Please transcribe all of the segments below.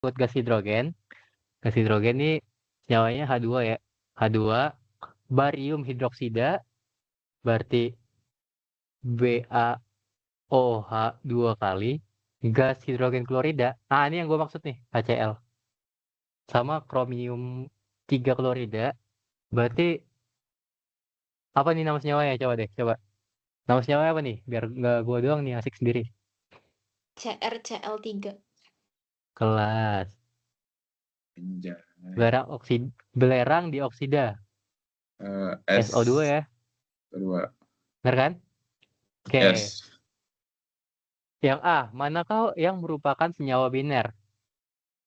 buat gas hidrogen. Gas hidrogen ini senyawanya H2 ya. H2 barium hidroksida berarti BaOH 2 kali gas hidrogen klorida. Nah, ini yang gue maksud nih, HCl. Sama kromium 3 klorida. Berarti apa nih nama senyawanya? Coba deh, coba. Nama senyawanya apa nih? Biar nggak gue doang nih asik sendiri. CrCl3. Kelas. Anjay. Belerang dioksida. SO2 ya. Kedua. Bener kan? Oke. Yes. Yang A, manakah yang merupakan senyawa biner?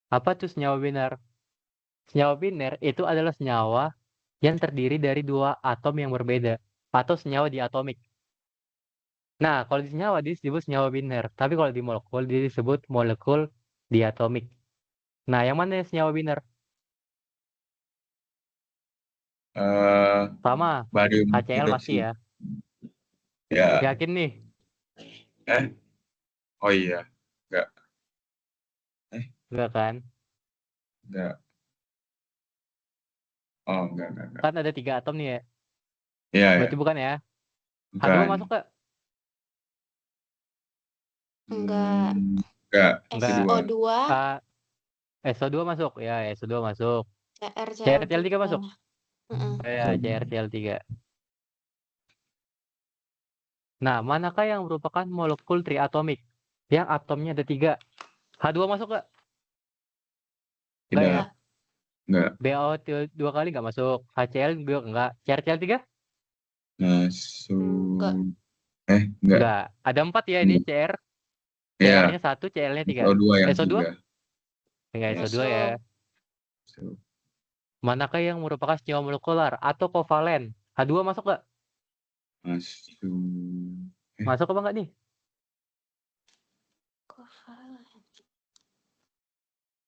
Apa tuh senyawa biner? Senyawa biner itu adalah senyawa yang terdiri dari dua atom yang berbeda atau senyawa diatomik. Nah, kalau di senyawa disebut senyawa biner, tapi kalau di molekul dia disebut molekul diatomik. Nah, yang mana yang senyawa biner? Sama, Barium HCl pasti hidroksida. ya. Ya. Yakin nih? Oh iya. Enggak. Enggak kan? Enggak. Oh, enggak. Kan ada 3 atom nih ya. Iya, Berarti ya. bukan ya? H2 Bukan. masuk ke? Enggak. Enggak. Enggak. SO2. SO2 masuk. Ya, SO2 masuk. CrCl3. CrCl3 masuk. Heeh. Ya, CrCl3. Nah, manakah yang merupakan molekul triatomik? Yang atomnya ada 3. H2 masuk ke? Enggak ya? Tidak. Enggak. BaO 2 kali enggak masuk. HCl juga enggak. CrCl3? Masuk. Enggak. Enggak. Enggak. Ada 4 ya ini CR. Iya. CR-nya 1, CL-nya 3. SO2 yang SO2? 3. Enggak, Ya. SO2 ya. Masuk. Manakah yang merupakan senyawa molekular atau kovalen? H2 masuk enggak? Masuk. Masuk apa enggak nih?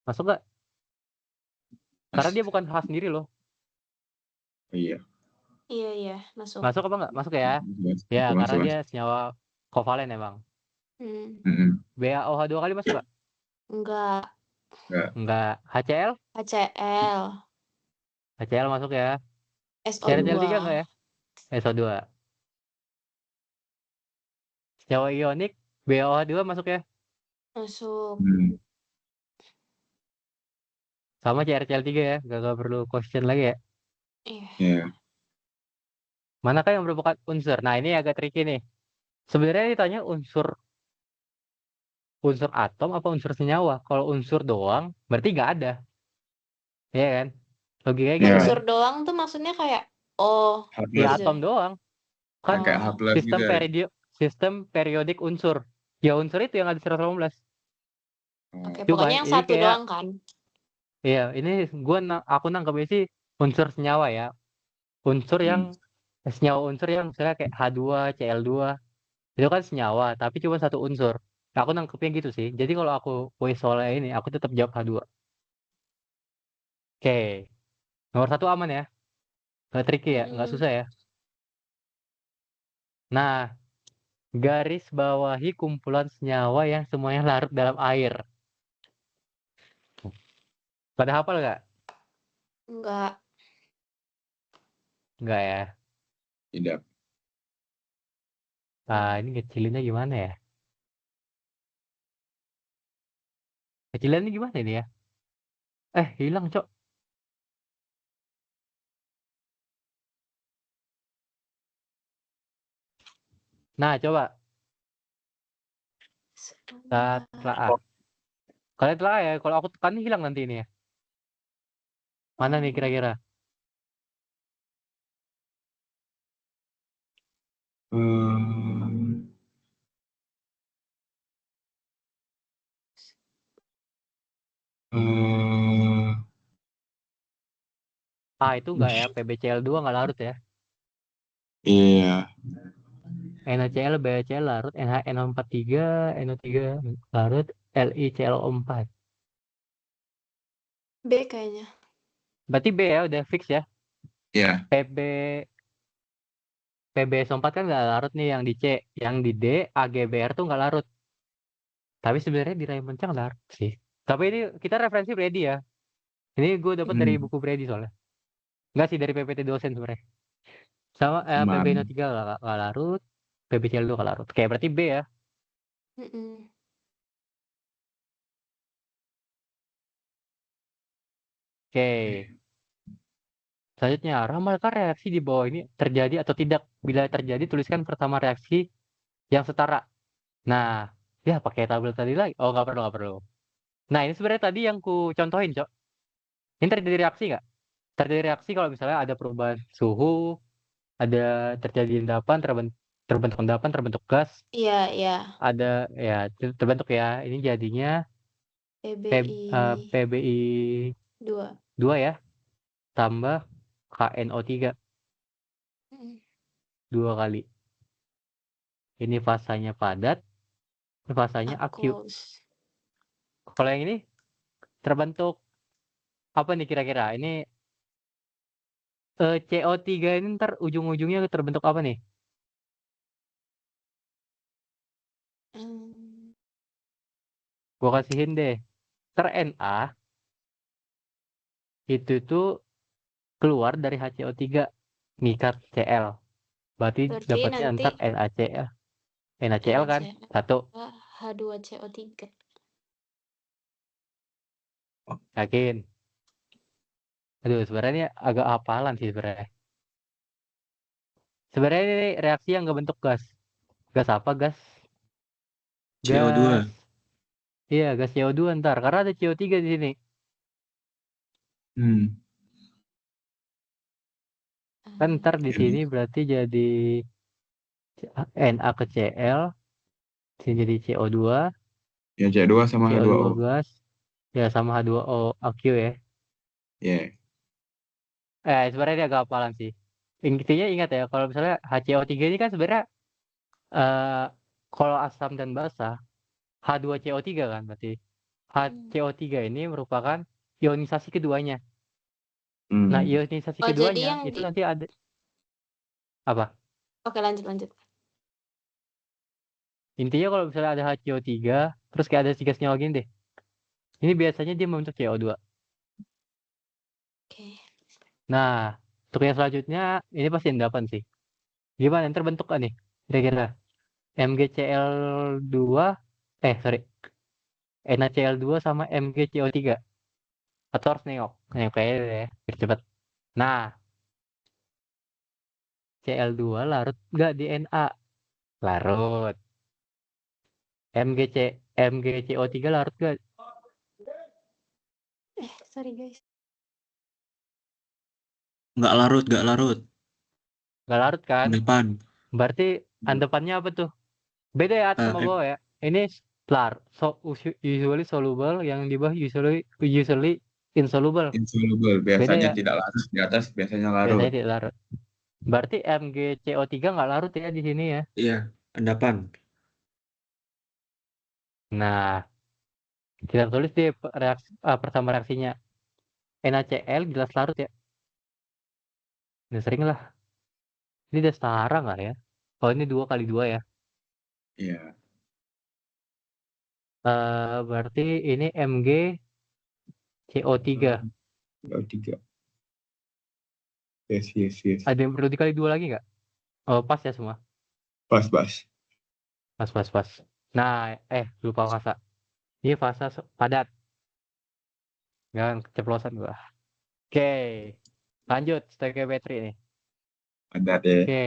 Masuk enggak? Karena dia bukan H sendiri loh. Iya. Iya, masuk. Masuk apa enggak? Masuk ya. Ya, karena dia senyawa kovalen emang. BaOH 2 kali masuk enggak? Enggak. Enggak. HCl? HCl. HCl masuk ya. SO2. CrCl3 enggak ya? SO2. Senyawa ionik BaOH 2 masuk ya? Masuk. Sama CrCl3 ya. Enggak perlu question lagi ya. Iya. Manakah yang merupakan unsur? Nah, ini agak tricky nih. Sebenarnya ditanya unsur atom apa unsur senyawa? Kalau unsur doang berarti nggak ada. Iya kan? Logikanya gitu kan? Unsur doang tuh maksudnya kayak Ya gitu. atom doang. Kan kayak H+ sistem gitu ya? sistem periodik unsur. Ya unsur itu yang ada 118. Oke, Cuma pokoknya yang ini satu kayak doang kan? iya, ini aku nangkepnya sih unsur senyawa ya. Unsur yang senyawa unsur yang misalnya kayak H2, Cl2 itu kan senyawa, tapi cuma satu unsur. Nah, aku nangkepnya gitu sih. Jadi kalau aku voice soalnya ini, aku tetap jawab H2. Oke. Nomor 1 aman ya. Nggak tricky ya, nggak susah ya. Nah, garis bawahi kumpulan senyawa yang semuanya larut dalam air. Pada hafal nggak? Enggak. Nggak ya. Tidak. Nah, ini kecilinnya gimana ya? Kecilannya gimana ini ya? Hilang, Cok. Nah, coba. Telah. Kalian telah ya. Kalau aku tekan hilang nanti ini ya. Mana nih kira-kira? Itu enggak ya. PbCl2 nggak larut ya. Iya. NaCl, BaCl larut. NH-NO43, NO3 larut. LiClO4. B kayaknya. Berarti B ya, udah fix ya. Iya. PbSO4 kan nggak larut nih yang di C. Yang di D, AgBr tuh nggak larut. Tapi sebenarnya di Raymond Chang larut sih. Tapi ini kita referensi Brady ya. Ini gue dapat dari Hmm, buku Brady soalnya. Enggak sih dari PPT dosen sebenarnya. Sama aman. PBNO3 nggak larut, PBCL2 nggak larut. Kayak berarti B ya. Mm-mm. Oke. Selanjutnya, ramalkan reaksi di bawah ini terjadi atau tidak. Bila terjadi, tuliskan pertama reaksi yang setara. Nah, ya pakai tabel tadi lagi. Oh, nggak perlu, nggak perlu. Nah, ini sebenarnya tadi yang ku contohin, Cok. Ini terjadi reaksi nggak? Terjadi reaksi kalau misalnya ada perubahan suhu, ada terjadi endapan, terbentuk endapan, terbentuk gas, Iya, iya. ada ya terbentuk ya. Ini jadinya PBI PBI 2. 2 ya, tambah KNO3 Mm. 2 kali. Ini fasanya padat, ini fasanya aqueous. Aqueous. Kalau yang ini terbentuk apa nih kira-kira? Ini CO3 ini ntar ujung-ujungnya terbentuk apa nih? Hmm. Gua kasihin deh. Na itu tuh keluar dari HCO3 ngikat Cl. Berarti Berarti dapatnya nanti ntar NaCl. NaCl kan? NaCl Satu. H2CO3. Yakin? Aduh, sebenarnya agak hafalan sih sebenarnya. Sebenarnya ini reaksi yang nggak bentuk gas. Gas apa? Gas. CO2. Iya, gas CO2 ntar. Karena ada CO3 di sini. Hmm. Kan ntar di CO2. sini berarti jadi Na ke Cl, sini jadi CO2, Ya, C2 sama CO2 H2O. gas, ya sama H2O aqueous ya. Ya. Sebenarnya dia agak hafalan sih. Intinya ingat ya, kalau misalnya HCO3 ini kan sebenarnya eh kalau asam dan basa, H2CO3 kan berarti. Hmm. HCO3 ini merupakan ionisasi keduanya. Nah, Hmm. ionisasi Oh, jadi keduanya yang itu di nanti ada apa? Oke, lanjut. Intinya kalau misalnya ada HCO3, terus kayak ada tiga senyawa gini deh. Ini biasanya dia membentuk CO2. Oke. Nah, untuk yang selanjutnya ini pasti endapan sih. Gimana yang terbentuk kan nih? Kira-kira MgCl2 sorry, NaCl2 sama MgCO3. Atau harus nengok. Nengok kayaknya deh ya, biar cepet. Nah, Cl2 larut nggak di Na? Larut. MgCO3 larut nggak? Sorry guys. Nggak larut, nggak larut. Nggak larut kan? Depan. Berarti endapannya apa tuh? Beda ya atas sama Eh, bawah ya. Ini usually soluble, yang di bawah usually insoluble. insoluble. Beda Biasanya ya. tidak larut. Di atas biasanya larut. Biasanya tidak larut. Berarti MgCO3 nggak larut ya di sini ya. Iya, endapan. Nah, kita tulis di reaksi, pertama reaksinya. NaCl jelas larut ya. Udah sering lah. Ini udah setara nggak ya? Oh, ini 2 kali 2 ya. Iya. Berarti ini MgCO3. CO3. Yes, yes, yes. Ada yang perlu dikali 2 lagi nggak? Oh, pas ya semua. Pas, pas. Pas, pas, pas. Nah, lupa fasa. Ini fasa padat. Jangan keceplosan gua. Oke, lanjut stoichiometry nih. Ada deh. Oke,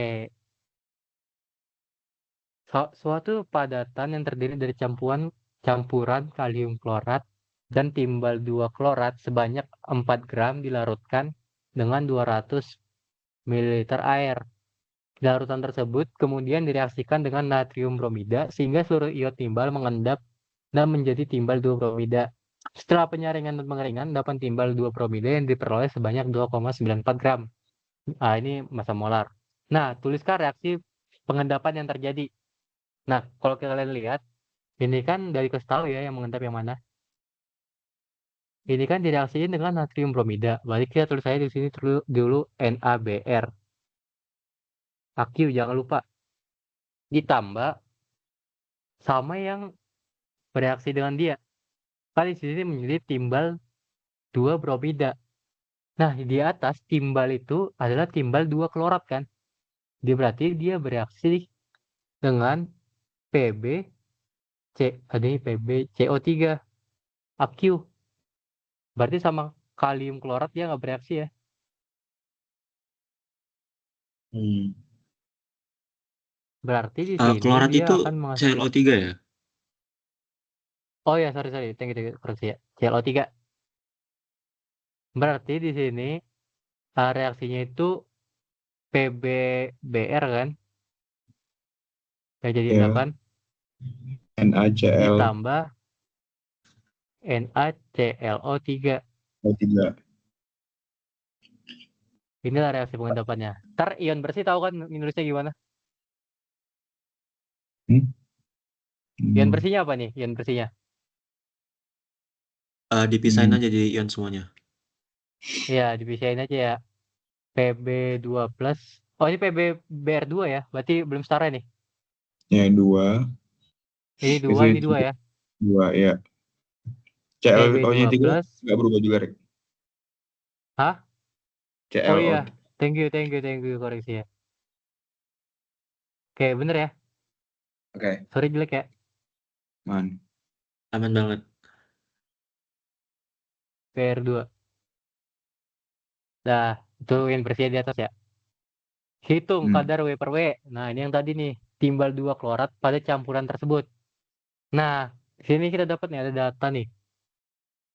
suatu padatan yang terdiri dari campuran kalium klorat dan timbal 2 klorat sebanyak 4 gram dilarutkan dengan 200 ml air. Larutan tersebut kemudian direaksikan dengan natrium bromida sehingga seluruh ion timbal mengendap dan menjadi timbal 2 bromida. Setelah penyaringan dan pengeringan, endapan timbal 2 bromida yang diperoleh sebanyak 2,94 gram. Ini massa molar. Nah, tuliskan reaksi pengendapan yang terjadi. Nah, kalau kalian lihat, ini kan dari kasih tahu ya yang mengendap yang mana. Ini kan direaksiin dengan natrium bromida. Berarti kita tulis aja di sini dulu NaBr. Aqueous jangan lupa. Ditambah sama yang bereaksi dengan dia. Kan di sini menjadi timbal 2 bromida. Nah, di atas timbal itu adalah timbal 2 klorat kan. Dia berarti dia bereaksi dengan Pb CO3 aqu. Berarti sama kalium klorat dia nggak bereaksi ya. Hmm. Berarti di sini Klorat dia itu akan menghasilkan. ClO3 ya? Oh ya, sorry. Thank you, koreksi ya. ClO3. Berarti di sini reaksinya itu PbBr kan, yang jadi Ya. 8 NaCl ditambah NaClO3. O3. Inilah reaksi pengendapannya. Ntar ion bersih tahu kan nulisnya gimana? Hmm? Ion bersihnya apa nih? Ion bersihnya. Dipisahin Hmm. aja jadi ion semuanya. Ya, dipisahin aja ya. Pb2 plus. Oh, ini PbBr2 ya. Berarti belum setara nih. Ya, 2. Ini 2, ini 2 ya. 2, ya. ClO-nya Pb2 3 plus. nggak berubah juga, Rek. Hah? ClO. Oh iya. Thank you. Koreksi ya. Oke, bener ya. Oke, Sorry jelek ya. man. Aman banget. PR2. Nah, itu yang bersih di atas ya. Hitung Hmm. kadar W per W. Nah, ini yang tadi nih. Timbal 2 klorat pada campuran tersebut. Nah, sini kita dapat nih ada data nih.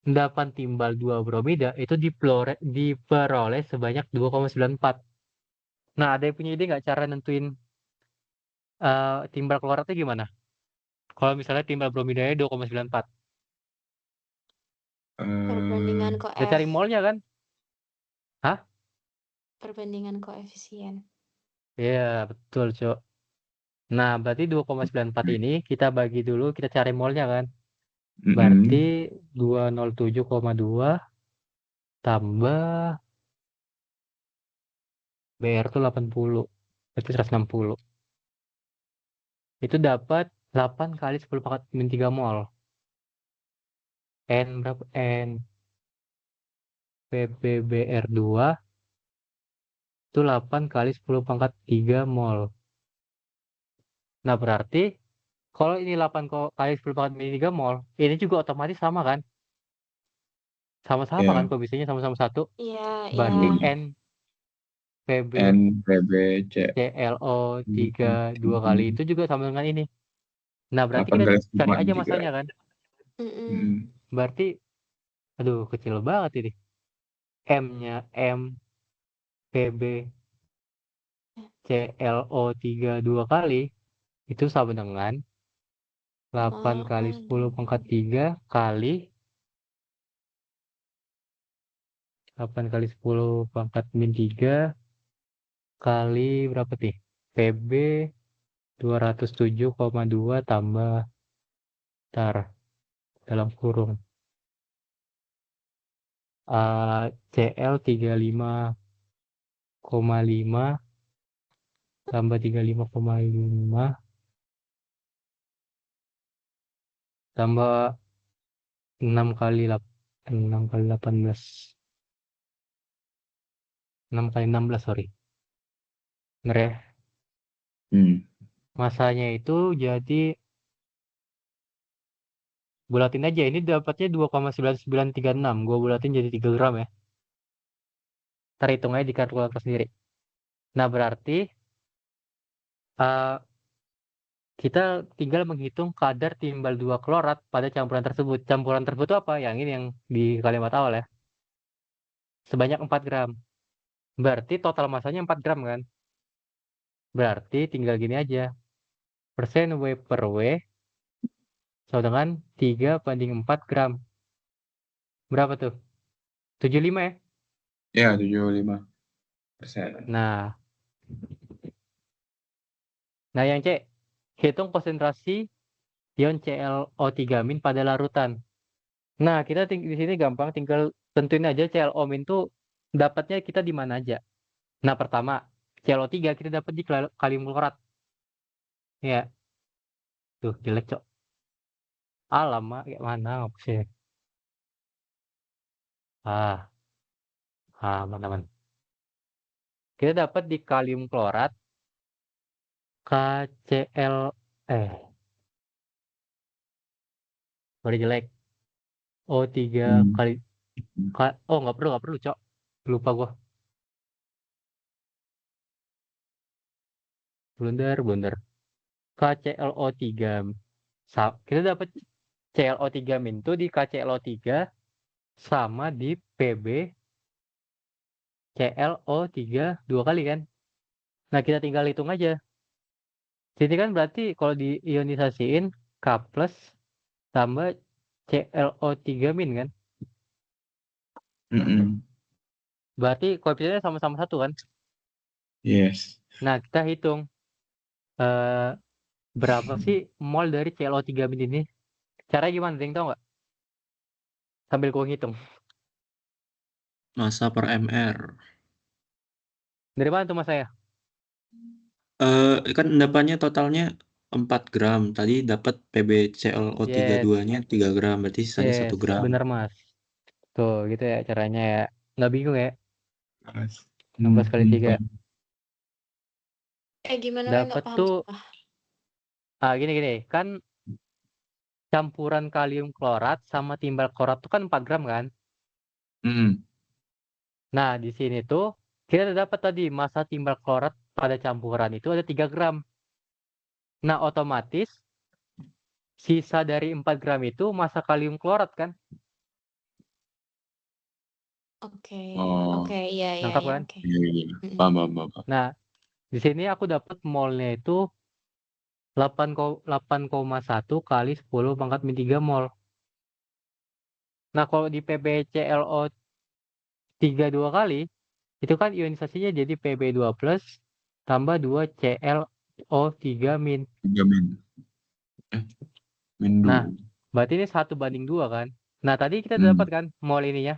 Endapan timbal 2 bromida itu diperoleh sebanyak 2,94. Nah, ada yang punya ide nggak cara nentuin timbal kloratnya gimana? Kalau misalnya timbal bromidanya 2,94. Perbandingan Kita cari molnya kan? Hah? perbandingan koefisien. Iya, betul, Cok. Nah, berarti 2,94 ini kita bagi dulu, kita cari molnya kan? Berarti 207,2 tambah BR itu 80. Berarti 160. Itu dapat 8 kali 10 pangkat min 3 mol. N berapa? N PbBr2 itu 8 kali 10 pangkat 3 mol. Nah, berarti kalau ini 8 kali 10 pangkat min 3 mol, ini juga otomatis sama kan? Sama-sama Ya. kan komisinya sama-sama 1. Iya, Berarti iya. N Pb N, PB, C. ClO3 2 kali itu juga sama dengan ini. Nah, berarti 8 kita kali cari 10 aja 3. masanya kan? Berarti, aduh kecil banget ini. M-nya M Pb ClO3 2 kali itu sama dengan 8 kali 10 pangkat 3 kali 8 kali 10 pangkat min 3 kali berapa nih? PB 207,2 tambah tar dalam kurung CL 35,5 tambah 35,5 tambah 6 kali 18 6 kali 16 sorry. Bener ya? Masanya itu jadi bulatin aja, ini dapatnya 2,9936. Gue bulatin jadi 3 gram ya. Ntar hitung aja di kalkulator sendiri. Nah, berarti kita tinggal menghitung kadar timbal 2 klorat pada campuran tersebut. Campuran tersebut itu apa? Yang ini yang di kalimat awal ya. Sebanyak 4 gram. Berarti total masanya 4 gram kan? Berarti tinggal gini aja. Persen W per W sama dengan 3/4 gram. Berapa tuh? 75 ya? Ya, 75%. Nah, yang C, hitung konsentrasi ion ClO3- pada larutan. Nah, kita di sini gampang, tinggal tentuin aja ClO- itu dapatnya kita di mana aja. Nah, pertama, ClO3 kita dapat di kalium klorat. Ya, tuh jelek, Cok. Lama, kayak mana sih? Ah, aman. Kita dapat di kalium klorat KCl sorry jelek. O3 kali oh nggak perlu, Cok. Lupa gua. Blunder. KClO3. Kita dapat ClO3 min itu di KClO3 sama di Pb ClO3 dua kali kan. Nah, kita tinggal hitung aja. Jadi kan berarti kalau diionisasiin K plus tambah ClO3 min kan. Berarti koefisiennya sama-sama 1 kan. Yes. Nah, kita hitung berapa sih mol dari ClO3 min ini. Caranya gimana? Ada yang tahu nggak? Sambil gua ngitung. Massa per mr. Dari mana tuh mas saya? Kan endapannya totalnya 4 gram. Tadi dapat PbClO32-nya 3 gram. Berarti sisanya 1 gram. Bener mas. Tuh gitu ya caranya ya. Nggak bingung ya. 16 kali 3. Gimana nggak Dapat paham tuh sumpah. Gini kan campuran kalium klorat sama timbal klorat tuh kan 4 gram kan. Nah di sini tuh kita dapat tadi massa timbal klorat pada campuran itu ada 3 gram. Nah otomatis sisa dari 4 gram itu massa kalium klorat kan. Oke, iya, Nangkap kan? oke. Paham. Nah di sini aku dapat molnya itu 8,1 kali 10 pangkat min 3 mol. Nah kalau di PbClO3 dua kali itu kan ionisasinya jadi Pb2 plus tambah 2 ClO3 min. 3 min. Min 2. Nah, berarti ini 1:2 kan. Nah, tadi kita dapat kan mol ininya.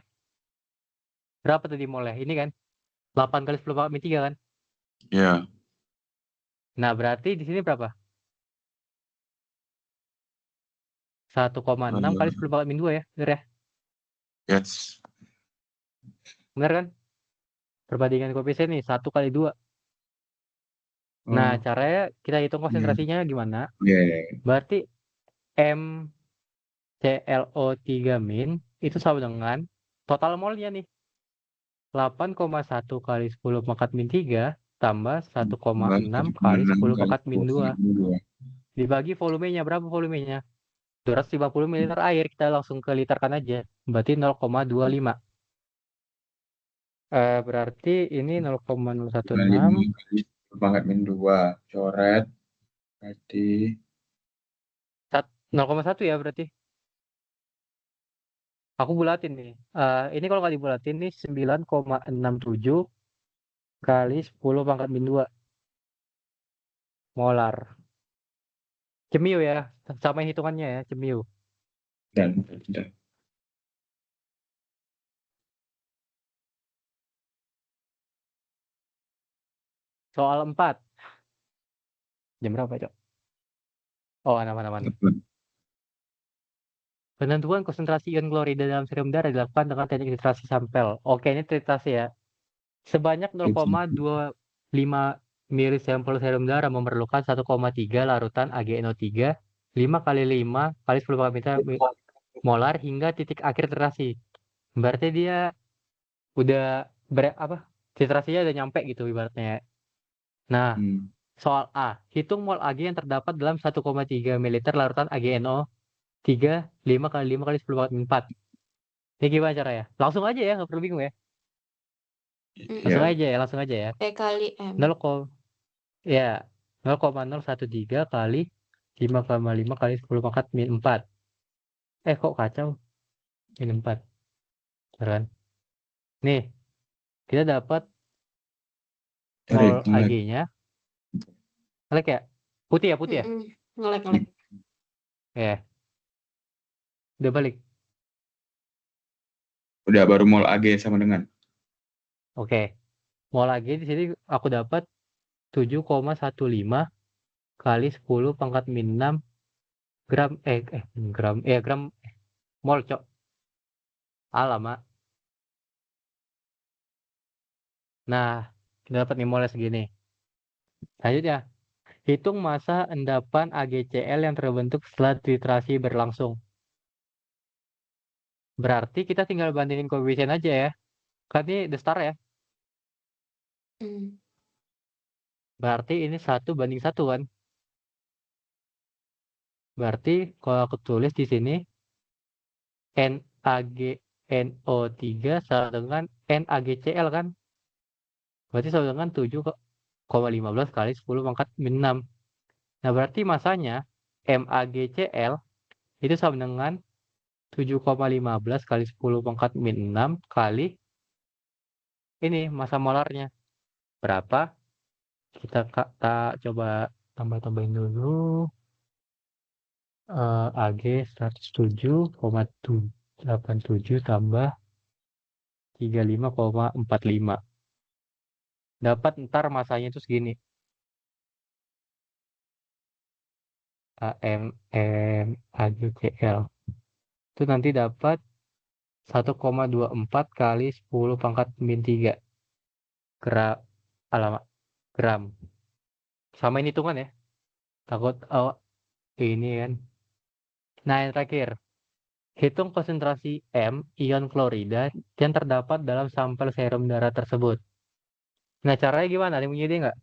Berapa tadi molnya? Ini kan 8 kali 10 pangkat min 3 kan. Ya. Nah, berarti di sini berapa? 1,6 kali 10 pangkat min 2 ya. Bener ya? Yes. Bener kan? Perbandingan koefisien nih 1 kali 2. Nah, caranya kita hitung konsentrasinya gimana? Berarti M ClO3 min itu sama dengan total molnya nih. 8,1 kali 10 pangkat min 3 tambah 1,6 kali 10 pangkat min 2. Dibagi volumenya, berapa volumenya? 250 ml air, kita langsung ke literkan aja. Berarti 0,25. Berarti ini 0,016 kali pangkat min 2 coret berarti 0,1 ya berarti. Aku bulatin nih. Ini kalau nggak dibulatin nih 9,67 kali 10 pangkat min 2 molar. Cemiu ya, sama hitungannya ya, cemiu. dan Soal 4. Jam berapa, Cok? Oh, aman. Penentuan konsentrasi ion klorida dalam serum darah dilakukan dengan teknik titrasi sampel. Oke, ini titrasi ya. Sebanyak 0,25 ml sampel serum darah memerlukan 1,3 larutan AgNO3 5 kali 5 kali 10 parameter molar hingga titik akhir titrasi. Berarti dia udah titrasinya udah nyampe gitu ibaratnya. Nah, soal A, hitung mol Ag yang terdapat dalam 1,3 ml larutan AgNO3 5 kali 5 kali 10 pangkat min 4. Ini gimana caranya? Langsung aja ya, nggak perlu bingung ya. Langsung aja ya. E kali M. 0,013 kali 5,5 kali 10 pangkat min 4. Kok kacau? Min 4. Beneran. Nih, kita dapat mol Ag-nya. Ngelek ya? Putih ya? Ngelek. Ya. Udah balik. Udah baru mol Ag sama dengan. Oke. Mol Ag di sini aku dapat 7,15 kali 10 pangkat min 6 gram mol, Cok. Alamak. Nah, kita dapat nih molnya segini. Selanjutnya, hitung massa endapan AgCl yang terbentuk setelah titrasi berlangsung. Berarti kita tinggal bandingin koefisien aja ya. Kan ini the star ya. Hmm. Berarti ini 1:1 kan. Berarti kalau aku tulis di sini NaGNO3 sama dengan NaGCl kan. Berarti sama dengan 7,15 kali 10 pangkat min 6. Nah, berarti masanya MaGCl itu sama dengan 7,15 kali 10 pangkat min 6 kali ini massa molarnya. Berapa? Kita coba tambah-tambahin dulu. Ag 107,87 tambah 35,45. Dapat ntar masanya itu segini. AgCl. Itu nanti dapat 1,24 kali 10 pangkat min 3 gram. Sama ini hitungan ya. Takut ini kan. Nah, yang terakhir. Hitung konsentrasi M ion klorida yang terdapat dalam sampel serum darah tersebut. Nah, caranya gimana? Ada yang punya ide nggak?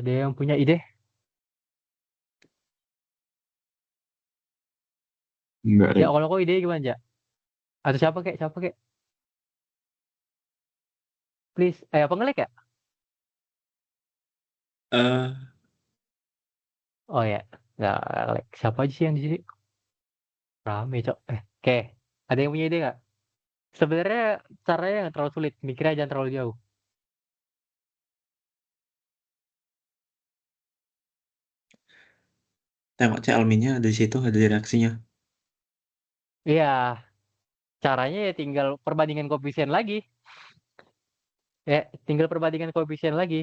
Ada yang punya ide? Enggak, Ya, Rek. kalau kau ide gimana, Ja? Atau siapa kek? Siapa kek? Please. Apa ngelek ya? Eh, Oh ya, nggak ngelek. Siapa aja sih yang di sini? Rame, Cok. Oke. Ada yang punya ide nggak? Sebenarnya caranya nggak terlalu sulit. Mikirnya jangan terlalu jauh. tengok C-alminnya ada di situ, ada di reaksinya. Iya, caranya ya tinggal perbandingan koefisien lagi. Ya, tinggal perbandingan koefisien lagi.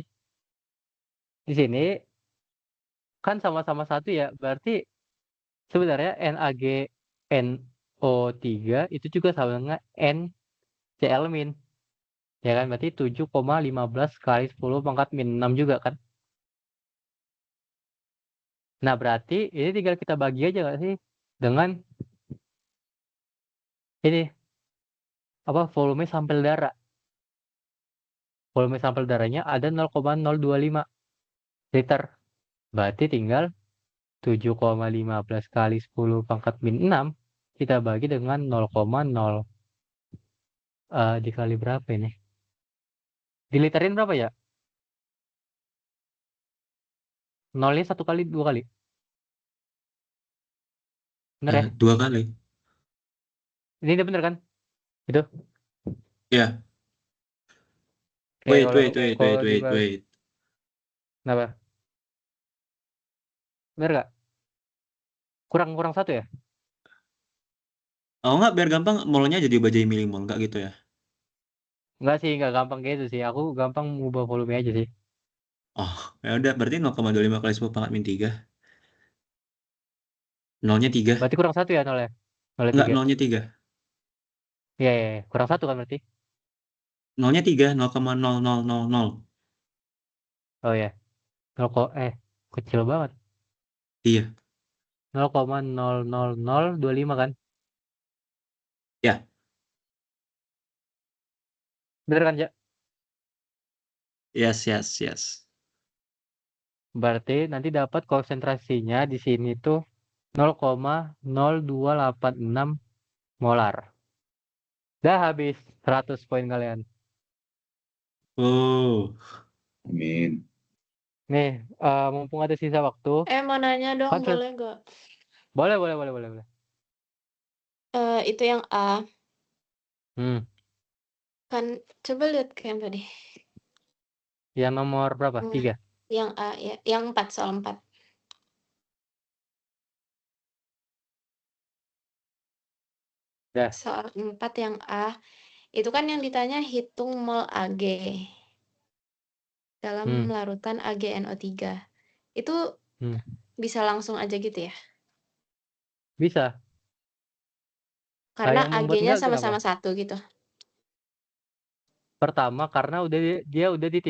Di sini kan sama-sama satu ya, berarti sebenarnya NaGNO3 itu juga sama dengan NCl min. Ya kan, berarti 7,15 kali 10 pangkat min 6 juga kan. Nah, berarti ini tinggal kita bagi aja nggak sih dengan ini apa volume sampel darah. Volume sampel darahnya ada 0,025 liter. Berarti tinggal 7,15 kali 10 pangkat min 6 kita bagi dengan 0,0 dikali berapa ini? Diliterin berapa ya? Nolnya 1 kali 2 kali. Bener ya? 2 kali. Ini udah bener kan? Itu. Ya, Oke, kalau dibagi. wait. Kenapa? Bener gak? Kurang satu ya? Oh nggak, biar gampang molnya jadi bajai milimol, nggak gitu ya? Enggak sih, enggak gampang kayak gitu sih. Aku gampang mengubah volume aja sih. Oh, ya udah berarti 0,25 kali 10 pangkat min 3. Nolnya 3. Berarti kurang satu ya nolnya? Nolnya Enggak, 3. nolnya 3. Iya, iya, iya. Kurang satu kan berarti? Nolnya 3, 0,0000. Oh ya. 0, kecil banget. Iya, 0,00025 kan? ya, Bener kan, Ja? yes. Berarti nanti dapat konsentrasinya di sini tuh 0,0286 molar. Dah habis 100 poin kalian. Oh, Amin. Nih, mumpung ada sisa waktu. Mau nanya dong, Kan boleh gak? boleh. Itu yang A. Hmm. Kan coba lihat ke yang tadi. Yang nomor berapa? 3. Yang A ya, yang 4, soal 4. Dah. Soal 4 yang A, itu kan yang ditanya hitung mol Ag dalam larutan AgNO3. Itu bisa langsung aja gitu ya? Bisa. Karena yang membuat Ag-nya enggak kenapa? sama-sama 1 gitu. Pertama karena dia udah